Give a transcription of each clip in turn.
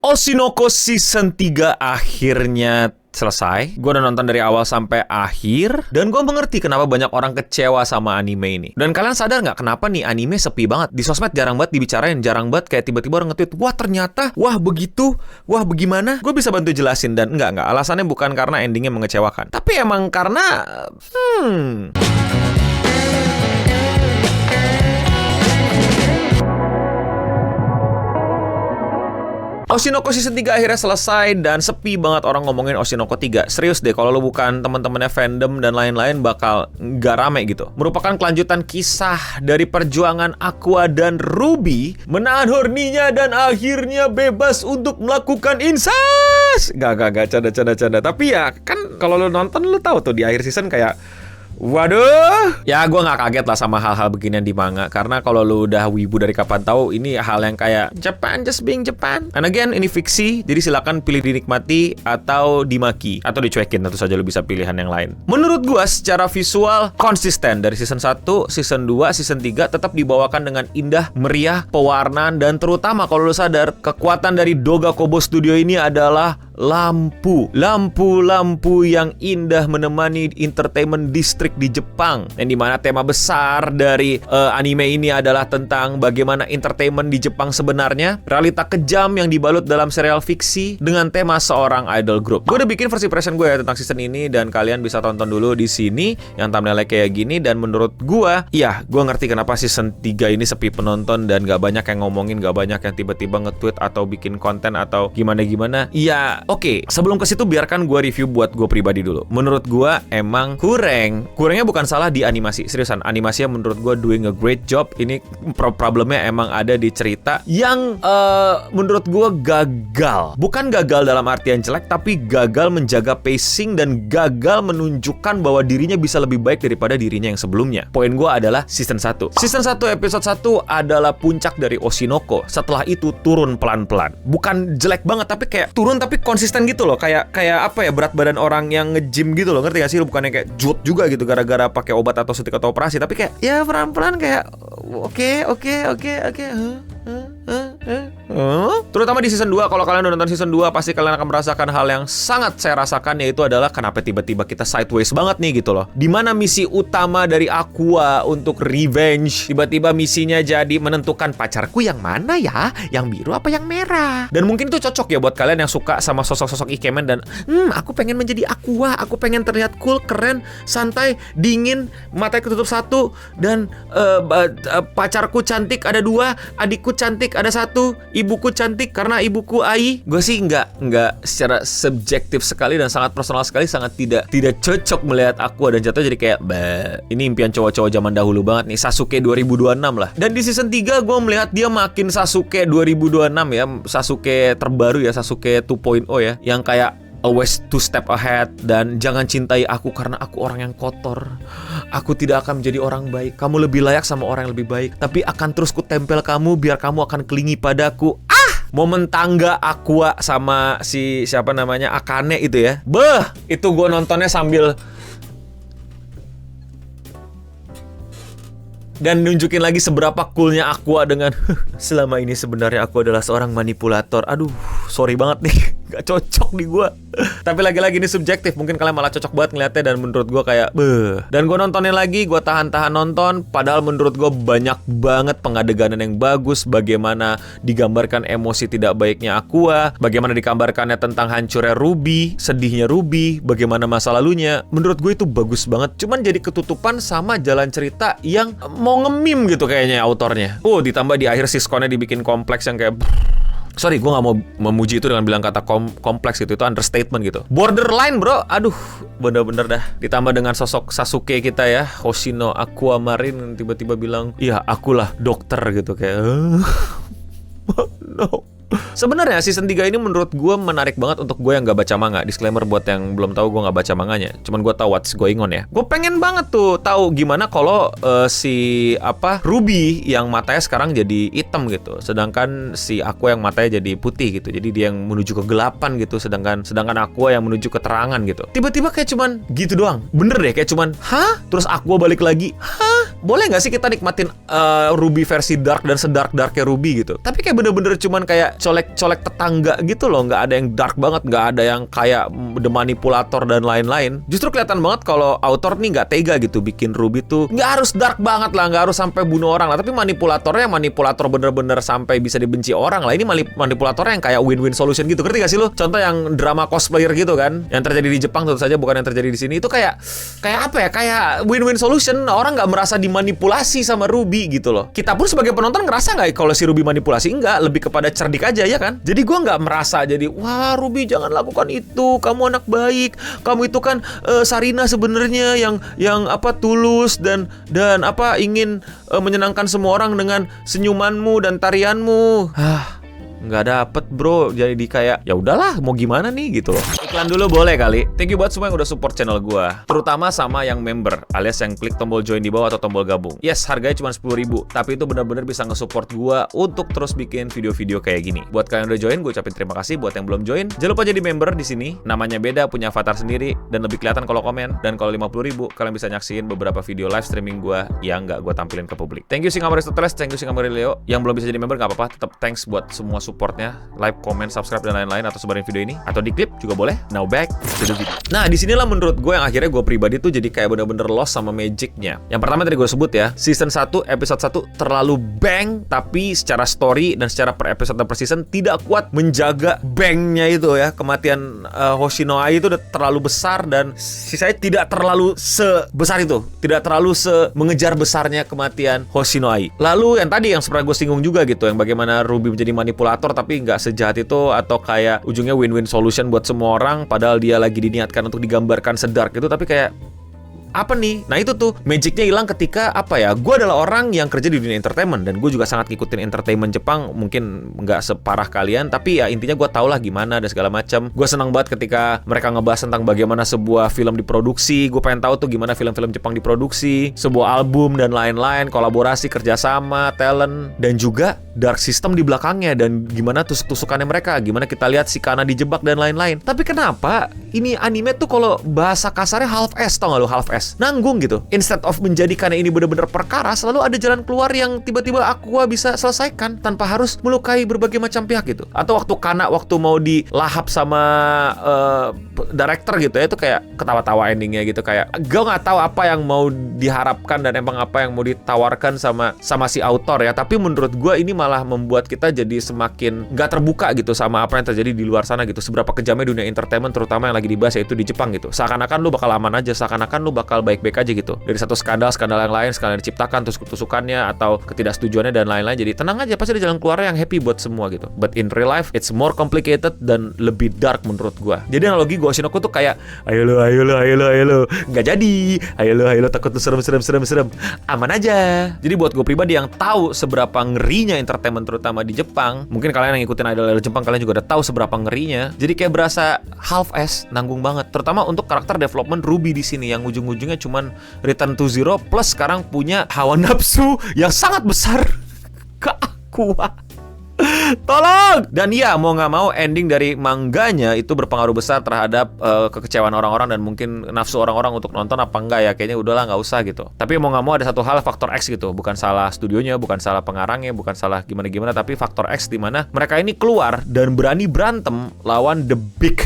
Oshinoko Season 3 akhirnya selesai. Gue udah nonton dari awal sampai akhir, dan gue mengerti kenapa banyak orang kecewa sama anime ini. Dan kalian sadar nggak kenapa nih anime sepi banget? Di sosmed jarang banget dibicarain, jarang banget kayak tiba-tiba orang nge-tweet, wah ternyata, wah begitu, wah bagaimana? Gue bisa bantu jelasin, dan enggak. Alasannya bukan karena endingnya mengecewakan, tapi emang karena Oshinoko Season 3 akhirnya selesai dan sepi banget orang ngomongin Oshinoko 3. Serius deh, kalau lo bukan teman-temannya fandom dan lain-lain bakal nggak rame gitu. Merupakan kelanjutan kisah dari perjuangan Aqua dan Ruby menahan horninya dan akhirnya bebas untuk melakukan incest. Gak, canda. Tapi ya, kan kalau lo nonton lo tahu tuh di akhir season kayak waduh, ya gue nggak kaget lah sama hal-hal beginian di manga, karena kalau lu udah wibu dari kapan tahu ini hal yang kayak Japan just being Japan. And again, ini fiksi, jadi silakan pilih dinikmati atau dimaki atau dicuekin, tentu saja lu bisa pilihan yang lain. Menurut gue secara visual konsisten dari season 1, season 2, season 3 tetap dibawakan dengan indah, meriah, pewarnaan, dan terutama kalau lu sadar kekuatan dari Doga Kobo Studio ini adalah lampu yang indah menemani entertainment district di Jepang, yang dimana tema besar dari anime ini adalah tentang bagaimana entertainment di Jepang sebenarnya, realita kejam yang dibalut dalam serial fiksi dengan tema seorang idol group. Gue udah bikin versi present gue ya tentang season ini, dan kalian bisa tonton dulu di sini yang thumbnailnya kayak gini. Dan menurut gue, ya gue ngerti kenapa season 3 ini sepi penonton dan gak banyak yang ngomongin, gak banyak yang tiba-tiba nge-tweet atau bikin konten atau gimana. Iya, oke, sebelum ke situ biarkan gue review buat gue pribadi dulu. Menurut gue emang kurangnya bukan salah di animasi. Seriusan, animasinya menurut gue doing a great job. Ini problemnya emang ada di cerita yang menurut gue gagal. Bukan gagal dalam artian jelek, tapi gagal menjaga pacing dan gagal menunjukkan bahwa dirinya bisa lebih baik daripada dirinya yang sebelumnya. Poin gue adalah season 1. Season 1 episode 1 adalah puncak dari Oshinoko. Setelah itu turun pelan-pelan. Bukan jelek banget, tapi kayak turun tapi konsisten gitu loh, kayak apa ya, berat badan orang yang nge-gym gitu loh, ngerti gak sih? Lu bukannya kayak jut juga gitu gara-gara pakai obat atau suntik atau operasi, tapi kayak ya pelan-pelan kayak oke. Terutama di season 2, kalau kalian udah nonton season 2 pasti kalian akan merasakan hal yang sangat saya rasakan, yaitu adalah kenapa tiba-tiba kita sideways banget nih gitu loh. Dimana misi utama dari Aqua untuk revenge, tiba-tiba misinya jadi menentukan pacarku yang mana ya, yang biru apa yang merah. Dan mungkin itu cocok ya buat kalian yang suka sama sosok-sosok ikemen dan aku pengen menjadi Aqua, aku pengen terlihat cool, keren, santai, dingin, matanya ketutup satu, dan pacarku cantik ada 2, adikku cantik ada 1, ibuku cantik karena ibuku Ai. Gue sih nggak secara subjektif sekali dan sangat personal sekali, sangat tidak cocok melihat Aqua, dan jatuh jadi kayak ini impian cowok-cowok zaman dahulu banget nih, Sasuke 2026 lah. Dan di season 3 gue melihat dia makin Sasuke 2026 ya, Sasuke terbaru ya, Sasuke 2.0 ya, yang kayak always 2 step ahead, dan jangan cintai aku karena aku orang yang kotor. Aku tidak akan menjadi orang baik. Kamu lebih layak sama orang yang lebih baik, tapi akan terus kutempel kamu biar kamu akan kelingi padaku. Momen tangga Aqua sama si siapa namanya Akane itu ya. Itu gue nontonnya sambil dan nunjukin lagi seberapa coolnya Aqua dengan selama ini sebenarnya aku adalah seorang manipulator. Aduh, sorry banget nih, gak cocok di gue. Tapi lagi-lagi ini subjektif, mungkin kalian malah cocok banget ngeliatnya, dan menurut gue kayak Dan gue nontonnya lagi, gue tahan-tahan nonton. Padahal menurut gue banyak banget pengadeganan yang bagus. Bagaimana digambarkan emosi tidak baiknya Aqua, bagaimana digambarkannya tentang hancurnya Ruby, sedihnya Ruby, bagaimana masa lalunya. Menurut gue itu bagus banget. Cuman jadi ketutupan sama jalan cerita yang mau nge-meme gitu kayaknya autornya. Ditambah di akhir siskonnya dibikin kompleks yang kayak sorry, gue gak mau memuji itu dengan bilang kata kompleks gitu, itu understatement gitu. Borderline bro, aduh, bener-bener dah. Ditambah dengan sosok Sasuke kita ya, Hoshino Aquamarine, tiba-tiba bilang, iya akulah dokter gitu, kayak no. Sebenarnya season 3 ini menurut gue menarik banget untuk gue yang gak baca manga. Disclaimer buat yang belum tahu, gue gak baca manganya, cuman gue tahu what's going on ya. Gue pengen banget tuh tahu gimana kalau si Ruby yang matanya sekarang jadi hitam gitu, sedangkan si Aqua yang matanya jadi putih gitu. Jadi dia yang menuju kegelapan gitu, sedangkan Aqua yang menuju keterangan gitu. Tiba-tiba kayak cuman gitu doang. Bener deh, kayak cuman terus Aqua balik lagi. Boleh gak sih kita nikmatin Ruby versi dark dan sedark-darknya Ruby gitu? Tapi kayak bener-bener cuman kayak colek-colek tetangga gitu loh. Nggak ada yang dark banget, nggak ada yang kayak The Manipulator dan lain-lain. Justru kelihatan banget kalau author nih nggak tega gitu bikin Ruby tuh nggak harus dark banget lah, nggak harus sampai bunuh orang lah, tapi manipulatornya manipulator bener-bener sampai bisa dibenci orang lah. Ini manipulatornya yang kayak win-win solution gitu. Ngerti gak sih lo? Contoh yang drama cosplayer gitu kan, yang terjadi di Jepang tentu saja bukan yang terjadi di sini. Itu kayak apa ya? Kayak win-win solution. Orang nggak merasa dimanipulasi sama Ruby gitu loh. Kita pun sebagai penonton ngerasa nggak kalau si Ruby manipulasi? Enggak, lebih kepada cerdik aja ya kan. Jadi gue nggak merasa jadi wah Ruby jangan lakukan itu, kamu anak baik, kamu itu kan Sarina sebenarnya yang apa tulus dan apa ingin menyenangkan semua orang dengan senyumanmu dan tarianmu. Nggak dapet bro, jadi kayak ya udahlah mau gimana nih gitu loh. Iklan dulu boleh kali. Thank you buat semua yang udah support channel gua, terutama sama yang member alias yang klik tombol join di bawah atau tombol gabung. Yes, harganya cuma 10.000, tapi itu benar-benar bisa nge-support gua untuk terus bikin video-video kayak gini. Buat kalian yang udah join, gue ucapin terima kasih. Buat yang belum join, jangan lupa jadi member di sini. Namanya beda, punya avatar sendiri dan lebih kelihatan kalau komen. Dan kalau 50.000 kalian bisa nyaksiin beberapa video live streaming gua yang nggak gua tampilin ke publik. Thank you Singamari Aristoteles, thank you Singamari Leo. Yang belum bisa jadi member nggak apa-apa, tetap thanks buat semua supportnya, like, comment, subscribe dan lain-lain, atau sebarin video ini atau di klip juga boleh. Now back to the video. Nah disinilah menurut gue yang akhirnya gue pribadi tuh jadi kayak bener-bener lost sama magicnya. Yang pertama tadi gue sebut ya, season 1 episode 1 terlalu bang, tapi secara story dan secara per episode dan per season tidak kuat menjaga bangnya itu ya. Kematian Hoshinoi itu udah terlalu besar dan sisanya tidak terlalu sebesar itu, tidak terlalu mengejar besarnya kematian Hoshinoi. Lalu yang tadi yang seperti gue singgung juga gitu, yang bagaimana Ruby menjadi manipulator tapi nggak sejahat itu, atau kayak ujungnya win-win solution buat semua orang padahal dia lagi diniatkan untuk digambarkan sedark itu, tapi kayak apa nih? Nah itu tuh magicnya hilang ketika apa ya? Gue adalah orang yang kerja di dunia entertainment dan gue juga sangat ngikutin entertainment Jepang. Mungkin nggak separah kalian, tapi ya intinya gue tau lah gimana dan segala macam. Gue senang banget ketika mereka ngebahas tentang bagaimana sebuah film diproduksi. Gue pengen tahu tuh gimana film-film Jepang diproduksi, sebuah album dan lain-lain, kolaborasi, kerjasama, talent, dan juga dark system di belakangnya dan gimana tusuk-tusukannya mereka, gimana kita lihat si Kana dijebak dan lain-lain. Tapi kenapa ini anime tuh kalau bahasa kasarnya half ass, tau gak lu? Half ass, nanggung gitu. Instead of menjadikan ini benar-benar perkara, selalu ada jalan keluar yang tiba-tiba Aqua bisa selesaikan tanpa harus melukai berbagai macam pihak gitu. Atau waktu Kana waktu mau dilahap sama director gitu ya, itu kayak ketawa-tawa endingnya gitu, kayak gue nggak tahu apa yang mau diharapkan dan emang apa yang mau ditawarkan sama si autor ya. Tapi menurut gue ini malah membuat kita jadi semakin nggak terbuka gitu sama apa yang terjadi di luar sana gitu. Seberapa kejamnya dunia entertainment, terutama yang lagi dibahas yaitu di Jepang gitu. Seakan-akan lu bakal aman aja, seakan-akan lu bakal baik-baik aja gitu. Dari satu skandal yang lain sekalian diciptakan, tusuk-tusukannya atau ketidaksetujuannya dan lain-lain. Jadi tenang aja, pasti ada jalan keluarnya yang happy buat semua gitu. But in real life, it's more complicated dan lebih dark menurut gua. Jadi analogi gua Oshinoko tuh kayak ayo lo, nggak jadi. Ayo lo takut tuh serem. Aman aja. Jadi buat gua pribadi yang tahu seberapa ngerinya entertainment terutama di Jepang, mungkin kalian yang ngikutin idol Jepang kalian juga udah tahu seberapa ngerinya. Jadi kayak berasa half ass, nanggung banget. Terutama untuk karakter development Ruby di sini yang ujung-ujungnya cuman return to zero plus sekarang punya hawa nafsu yang sangat besar ke Aqua. Tolong! Dan ya mau nggak mau ending dari mangganya itu berpengaruh besar terhadap kekecewaan orang-orang dan mungkin nafsu orang-orang untuk nonton apa enggak ya. Kayaknya udahlah nggak usah gitu. Tapi mau nggak mau ada satu hal, faktor X gitu. Bukan salah studionya, bukan salah pengarangnya, bukan salah gimana-gimana, tapi faktor X di mana mereka ini keluar dan berani berantem lawan the big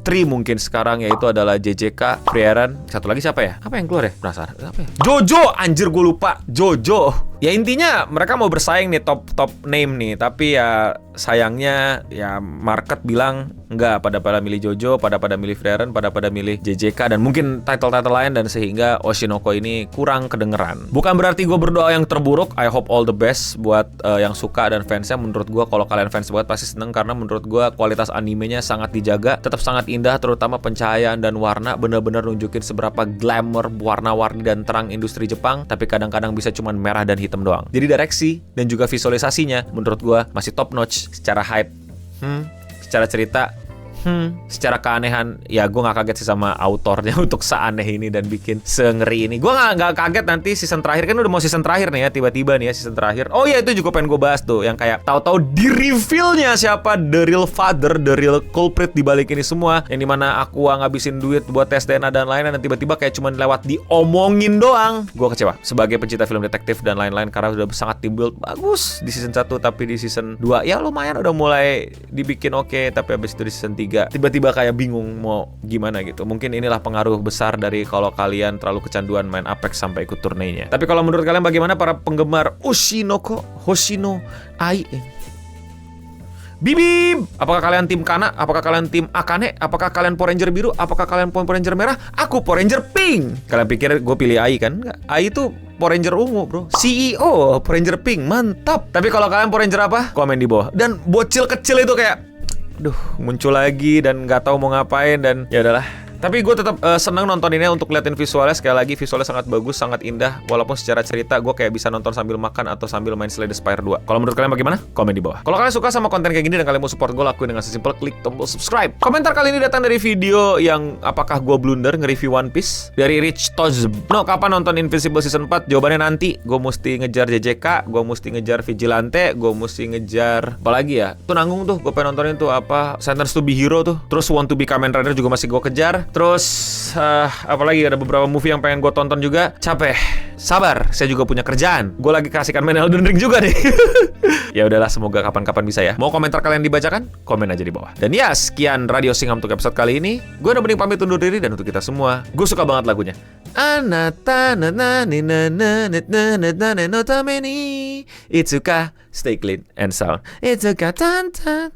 three mungkin sekarang, yaitu adalah JJK, Frieren, satu lagi siapa ya? Apa yang keluar ya? Penasaran. Apa ya? Jojo! Anjir gue lupa. Jojo! Ya intinya mereka mau bersaing nih, top name nih. Tapi ya sayangnya ya market bilang enggak, pada milih Jojo, pada milih Frieren, pada milih JJK dan mungkin title-title lain, dan sehingga Oshinoko ini kurang kedengeran. Bukan berarti gue berdoa yang terburuk. I hope all the best buat yang suka dan fansnya. Menurut gue kalau kalian fans banget pasti seneng, karena menurut gue kualitas animenya sangat dijaga, tetap sangat indah, terutama pencahayaan dan warna benar-benar nunjukin seberapa glamour, warna-warni dan terang industri Jepang, tapi kadang-kadang bisa cuman merah dan hitam doang. Jadi direksi dan juga visualisasinya menurut gue masih top notch. Secara hype, secara cerita, Secara keanehan, ya gue nggak kaget sih sama autornya untuk seaneh ini dan bikin sengeri ini. Gue nggak kaget nanti season terakhir, kan udah mau season terakhir nih ya, tiba-tiba nih ya season terakhir. Oh iya, itu juga pengen gue bahas tuh, yang kayak tahu-tahu di reveal-nya siapa the real father, the real culprit di balik ini semua, yang dimana Aqua ngabisin duit buat tes DNA dan lain-lain, dan tiba-tiba kayak cuman lewat diomongin doang. Gue kecewa sebagai pencinta film detektif dan lain-lain, karena udah sangat dibuild bagus di season 1, tapi di season 2 ya lumayan udah mulai dibikin oke, tapi habis itu di season 3 tiba-tiba kayak bingung mau gimana gitu. Mungkin inilah pengaruh besar dari kalau kalian terlalu kecanduan main Apex sampai ikut turnenya. Tapi kalau menurut kalian bagaimana para penggemar Hoshino Ai? Bibib! Apakah kalian tim Kana? Apakah kalian tim Akane? Apakah kalian Power Ranger biru? Apakah kalian Power Ranger merah? Aku Power Ranger pink! Kalian pikir gue pilih Ai kan? Enggak. Ai itu Power Ranger ungu, bro. CEO Power Ranger pink, mantap. Tapi kalau kalian Power Ranger apa? Komen di bawah. Dan bocil kecil itu kayak muncul lagi dan nggak tahu mau ngapain, dan ya udahlah. Tapi gue tetap senang nontoninnya untuk liatin visualnya. Sekali lagi visualnya sangat bagus, sangat indah. Walaupun secara cerita gue kayak bisa nonton sambil makan atau sambil main Slay the Spire 2. Kalau menurut kalian bagaimana? Komen di bawah. Kalau kalian suka sama konten kayak gini dan kalian mau support gue, lakuin dengan sesimpel klik tombol subscribe. Komentar kali ini datang dari video yang apakah gue blunder nge-review One Piece dari Rich Toz. No, kapan nonton Invincible Season 4? Jawabannya nanti. Gue mesti ngejar JJK, gue mesti ngejar Vigilante, gue mesti ngejar apa lagi ya? Tuh nanggung tuh, gue pengen nontonin tuh apa Sentence to be Hero tuh. Terus Want to be Kamen Rider juga masih gue kejar. Terus apalagi ada beberapa movie yang pengen gue tonton juga. Capek, sabar, saya juga punya kerjaan. Gue lagi kasihkan main Elden Ring juga nih. Ya udahlah, semoga kapan-kapan bisa ya. Mau komentar kalian dibacakan? Komen aja di bawah. Dan ya, sekian Radio Singham untuk episode kali ini. Gue udah mending pamit undur diri, dan untuk kita semua, gue suka banget lagunya. Anata na na ni na na na na na na no tameni. Itsuka stay clean and sound. Itsuka tan tan.